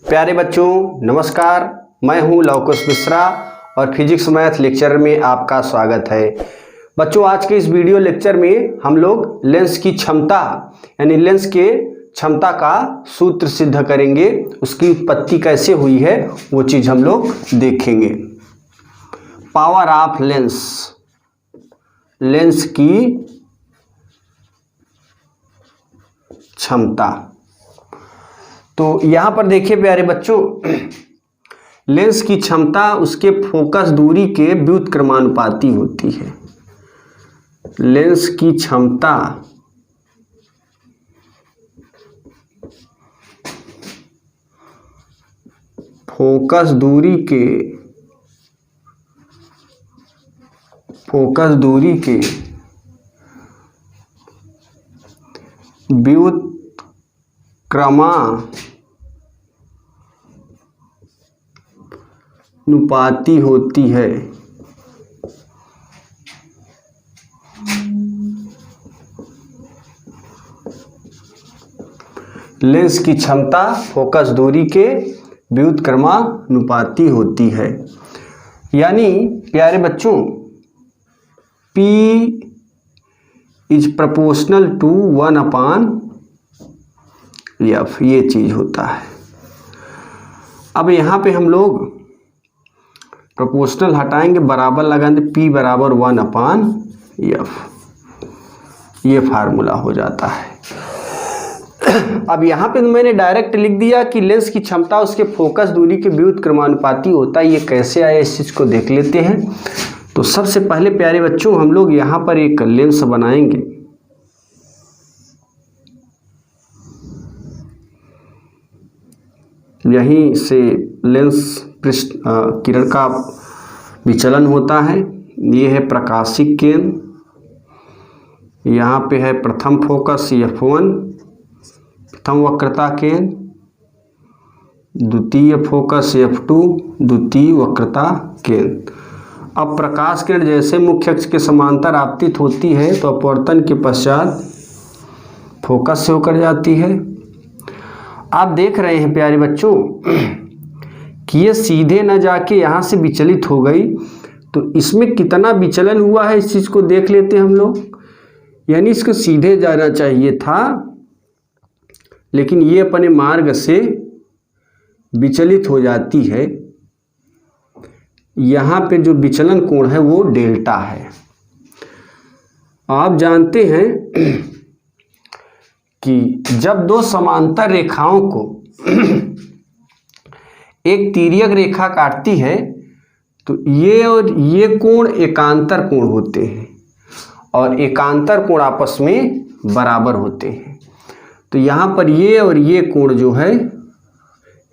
प्यारे बच्चों नमस्कार, मैं हूं लवकुश मिश्रा और फिजिक्स मैथ लेक्चर में आपका स्वागत है। बच्चों आज के इस वीडियो लेक्चर में हम लोग लेंस की क्षमता यानी लेंस के क्षमता का सूत्र सिद्ध करेंगे। उसकी उत्पत्ति कैसे हुई है वो चीज़ हम लोग देखेंगे। पावर ऑफ लेंस, लेंस की क्षमता। तो यहाँ पर देखिए प्यारे बच्चों, लेंस की क्षमता उसके फोकस दूरी के व्युत्क्रमानुपाती होती है। लेंस की क्षमता फोकस दूरी के व्युत्क्रमानुपाती होती है। लेंस की क्षमता फोकस दूरी के व्युत्क्रमानुपाती होती है। यानी प्यारे बच्चों P is proportional to 1/f, ये चीज होता है। अब यहाँ पे हम लोग प्रोपोर्शनल हटाएंगे, बराबर लगाएंगे, P बराबर 1/f, ये फार्मूला हो जाता है। अब यहाँ पे मैंने डायरेक्ट लिख दिया कि लेंस की क्षमता उसके फोकस दूरी के व्युत्क्रमानुपाती होता है। ये कैसे आया इस चीज़ को देख लेते हैं। तो सबसे पहले प्यारे बच्चों हम लोग यहाँ पर एक लेंस बनाएंगे। यहीं से लेंस पृष्ठ किरण का विचलन होता है। ये है प्रकाशिक केंद्र, यहाँ पे है प्रथम फोकस F1, प्रथम वक्रता केंद्र, द्वितीय फोकस F2, द्वितीय वक्रता केंद्र। अब प्रकाश किरण जैसे मुख्य अक्ष के समांतर आपतित होती है तो अपवर्तन के पश्चात फोकस से होकर जाती है। आप देख रहे हैं प्यारे बच्चों कि ये सीधे न जाके यहाँ से विचलित हो गई, तो इसमें कितना विचलन हुआ है इस चीज़ को देख लेते हैं हम लोग। यानी इसको सीधे जाना चाहिए था, लेकिन ये अपने मार्ग से विचलित हो जाती है। यहाँ पे जो विचलन कोण है वो डेल्टा है। आप जानते हैं कि जब दो समांतर रेखाओं को एक तिर्यक रेखा काटती है तो ये और ये कोण एकांतर कोण होते हैं और एकांतर कोण आपस में बराबर होते हैं। तो यहाँ पर ये और ये कोण जो है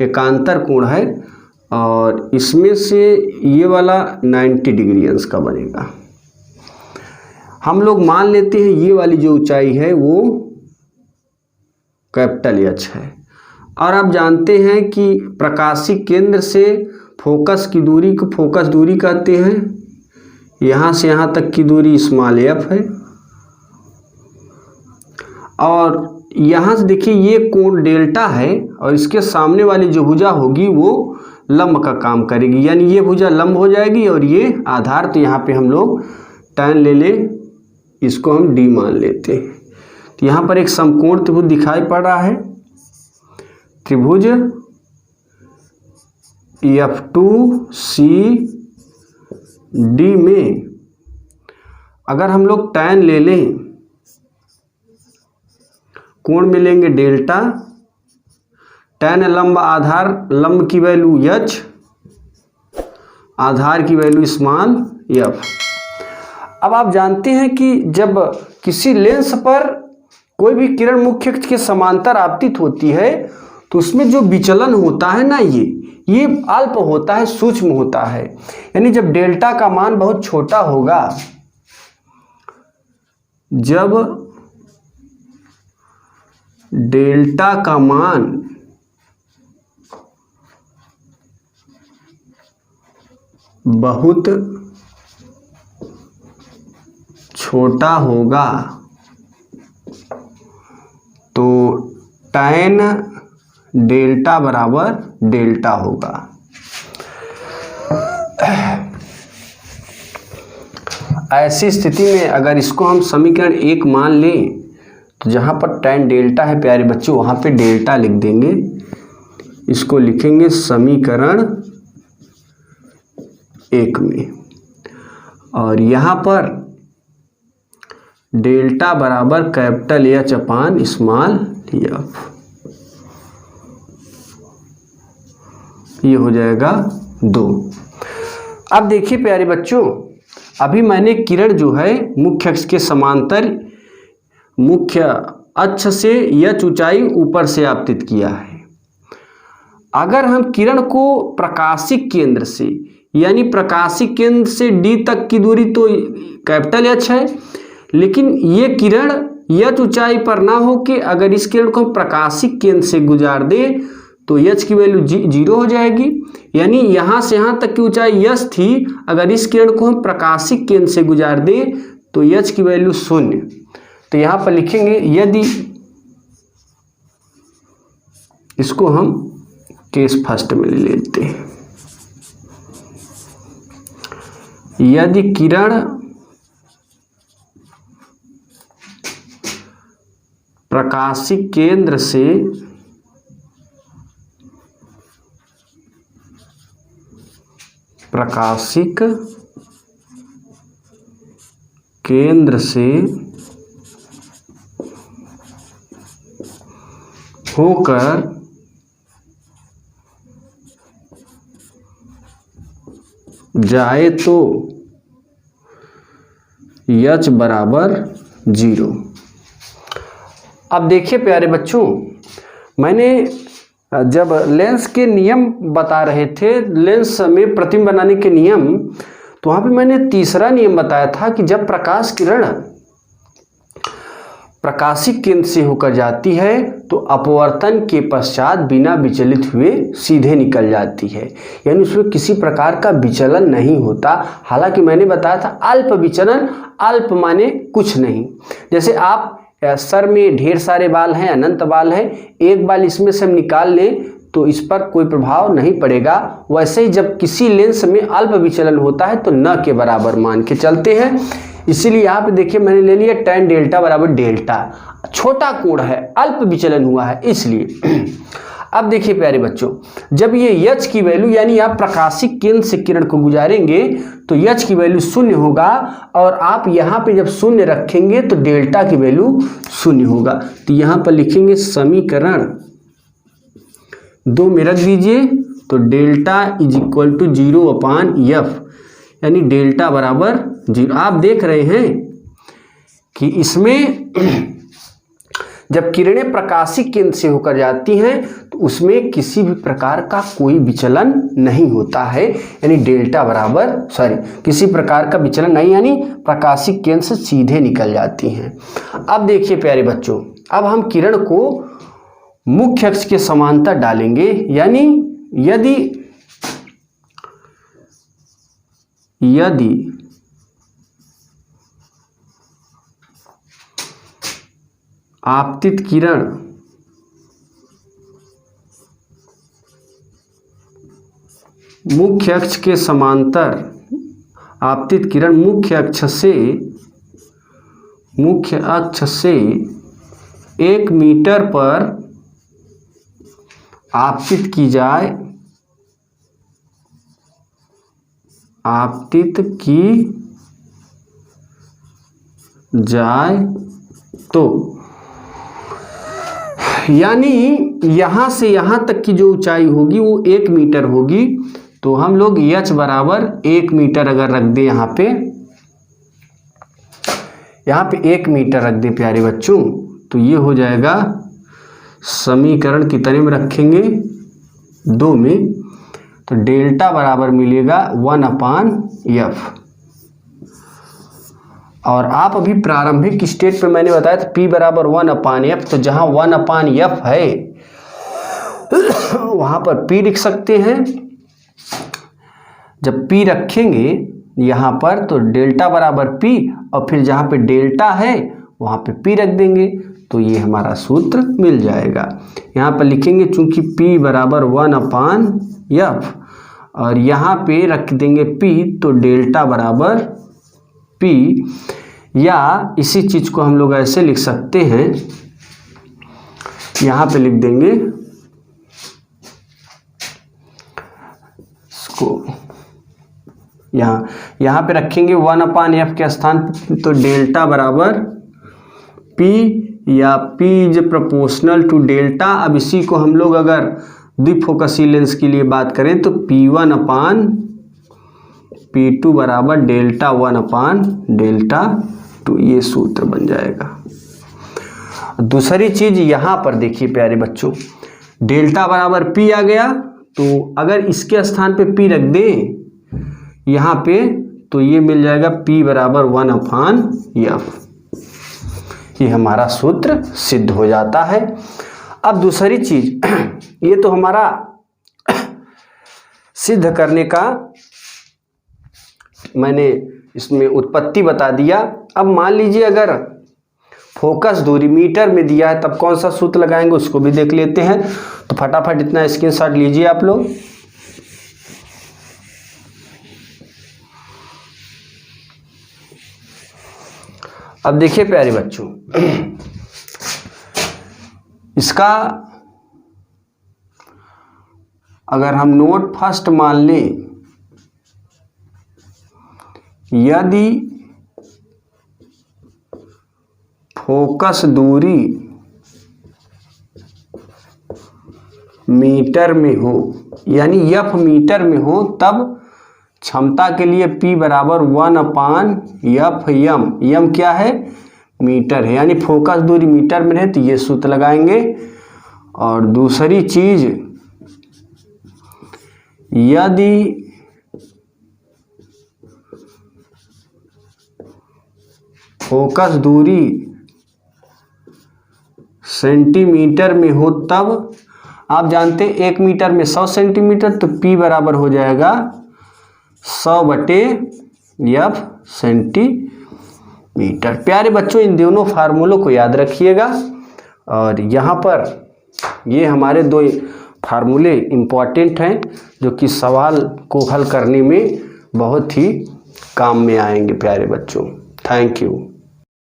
एकांतर कोण है और इसमें से ये वाला 90 डिग्री अंश का बनेगा। हम लोग मान लेते हैं ये वाली जो ऊंचाई है वो कैपिटल H है। और आप जानते हैं कि प्रकाशिक केंद्र से फोकस की दूरी को फोकस दूरी कहते हैं। यहाँ से यहाँ तक की दूरी स्मॉल f है। और यहाँ से देखिए ये कोण डेल्टा है और इसके सामने वाली जो भुजा होगी वो लंब का काम करेगी, यानी ये भुजा लंब हो जाएगी और ये आधार। तो यहाँ पे हम लोग tan ले लें, इसको हम d मान लेते हैं। तो यहाँ पर एक समकोण त्रिभुज दिखाई पड़ रहा है। त्रिभुज F2CD में अगर हम लोग tan ले लें, कोण मिलेंगे डेल्टा, tan लंब आधार, लंब की वैल्यू h, आधार की वैल्यू स्मॉल f। अब आप जानते हैं कि जब किसी लेंस पर कोई भी किरण मुख्य अक्ष के समांतर आपतित होती है तो उसमें जो विचलन होता है ना ये अल्प होता है, सूक्ष्म होता है। यानी जब डेल्टा का मान बहुत छोटा होगा, जब डेल्टा का मान बहुत छोटा होगा तो tan डेल्टा बराबर डेल्टा होगा। ऐसी स्थिति में अगर इसको हम समीकरण 1 मान लें तो जहाँ पर tan डेल्टा है प्यारे बच्चों वहाँ पे डेल्टा लिख देंगे, इसको लिखेंगे समीकरण 1 में, और यहाँ पर डेल्टा बराबर कैपिटल H अपान स्मॉल f, ये हो जाएगा 2। अब देखिए प्यारे बच्चों, अभी मैंने किरण जो है मुख्य अक्ष के समांतर मुख्य अक्ष से h ऊंचाई ऊपर से आपतित किया है। अगर हम किरण को प्रकाशिक केंद्र से यानी प्रकाशिक केंद्र से d तक की दूरी तो कैपिटल H है, लेकिन ये किरण h ऊंचाई पर ना हो के अगर इस किरण को हम प्रकाशिक केंद्र से गुजार दें तो h की वैल्यू 0 हो जाएगी। यानी यहाँ से यहाँ तक की ऊंचाई h थी, अगर इस किरण को हम प्रकाशिक केंद्र से गुजार दें तो h की वैल्यू 0। तो यहाँ पर लिखेंगे, यदि इसको हम केस फर्स्ट में ले लेते हैं, यदि किरण प्रकाशिक केंद्र से होकर जाए तो h बराबर 0। अब देखिए प्यारे बच्चों, मैंने जब लेंस के नियम बता रहे थे, लेंस में प्रतिबिंब बनाने के नियम, तो वहाँ पे मैंने तीसरा नियम बताया था कि जब प्रकाश किरण प्रकाशिक केंद्र से होकर जाती है तो अपवर्तन के पश्चात बिना विचलित हुए सीधे निकल जाती है, यानी उसमें किसी प्रकार का विचलन नहीं होता। हालांकि मैंने बताया था अल्प विचलन, अल्प माने कुछ नहीं। जैसे आप सर में ढेर सारे बाल हैं, अनंत बाल हैं, एक बाल इसमें से हम निकाल लें तो इस पर कोई प्रभाव नहीं पड़ेगा। वैसे ही जब किसी लेंस में अल्प विचलन होता है तो न के बराबर मान के चलते हैं। इसीलिए यहाँ पे देखिए मैंने ले लिया tan डेल्टा बराबर डेल्टा, छोटा कोण है, अल्प विचलन हुआ है इसलिए। अब देखिए प्यारे बच्चों, जब ये h की वैल्यू यानी आप प्रकाशिक केंद्र से किरण को गुजारेंगे तो h की वैल्यू 0 होगा, और आप यहाँ पे जब 0 रखेंगे तो डेल्टा की वैल्यू 0 होगा। तो यहाँ पर लिखेंगे समीकरण 2 में रख दीजिए, तो delta is equal to 0 upon f, यानी डेल्टा बराबर 0। आप देख रहे हैं कि इसमें जब किरणें प्रकाशिक केंद्र से होकर जाती हैं तो उसमें किसी भी प्रकार का कोई विचलन नहीं होता है, यानी डेल्टा बराबर किसी प्रकार का विचलन नहीं, यानी प्रकाशिक केंद्र से सीधे निकल जाती हैं। अब देखिए प्यारे बच्चों, अब हम किरण को मुख्य अक्ष के समांतर डालेंगे, यानी यदि आपतित किरण मुख्य अक्ष के समांतर, आपतित किरण मुख्य अक्ष से 1 मीटर पर आपतित की जाए, तो यानी यहाँ से यहाँ तक की जो ऊंचाई होगी वो 1 मीटर होगी। तो हम लोग h बराबर 1 मीटर अगर रख दें, यहाँ पे 1 मीटर रख दें प्यारे बच्चों, तो ये हो जाएगा समीकरण कितने में रखेंगे 2 में, तो डेल्टा बराबर मिलेगा 1 अपान f। और आप अभी प्रारंभिक स्टेट पे मैंने बताया था P बराबर 1 अपान f, तो जहाँ 1 अपान f है वहाँ पर P लिख सकते हैं। जब P रखेंगे यहाँ पर तो डेल्टा बराबर P, और फिर जहाँ पे डेल्टा है वहाँ पे P रख देंगे, तो ये हमारा सूत्र मिल जाएगा। यहाँ पर लिखेंगे चूंकि P बराबर 1/F और यहाँ पे रख देंगे P, तो डेल्टा बराबर P, या इसी चीज़ को हम लोग ऐसे लिख सकते हैं, यहाँ पे लिख देंगे इसको, यहाँ पे रखेंगे 1/F के स्थान पे, तो डेल्टा बराबर P या P is proportional to delta. अब इसी को हम लोग अगर द्विफोकसी लेंस के लिए बात करें तो P1/P2 बराबर डेल्टा 1/डेल्टा 2, ये सूत्र बन जाएगा। दूसरी चीज यहाँ पर देखिए प्यारे बच्चों, डेल्टा बराबर P आ गया, तो अगर इसके स्थान पे P रख दें यहाँ पे, तो ये मिल जाएगा P बराबर 1/F। ये हमारा सूत्र सिद्ध हो जाता है। अब दूसरी चीज, ये तो हमारा सिद्ध करने का मैंने इसमें उत्पत्ति बता दिया। अब मान लीजिए अगर फोकस दूरी मीटर में दिया है तब कौन सा सूत्र लगाएंगे उसको भी देख लेते हैं। तो फटाफट इतना स्क्रीनशॉट लीजिए आप लोग। अब देखिए प्यारे बच्चों, इसका अगर हम नोट फर्स्ट मान लें, यदि फोकस दूरी मीटर में हो, यानी F मीटर में हो, तब क्षमता के लिए P बराबर 1/F m। m क्या है? मीटर है, यानी फोकस दूरी मीटर में है, तो ये सूत्र लगाएंगे। और दूसरी चीज, यदि फोकस दूरी सेंटीमीटर में हो, तब आप जानते हैं 1 मीटर में 100 सेंटीमीटर, तो P बराबर हो जाएगा 100/F सेंटीमीटर। प्यारे बच्चों, इन दोनों फार्मूलों को याद रखिएगा। और यहाँ पर ये हमारे 2 फार्मूले इम्पॉर्टेंट हैं जो कि सवाल को हल करने में बहुत ही काम में आएंगे प्यारे बच्चों। Thank you.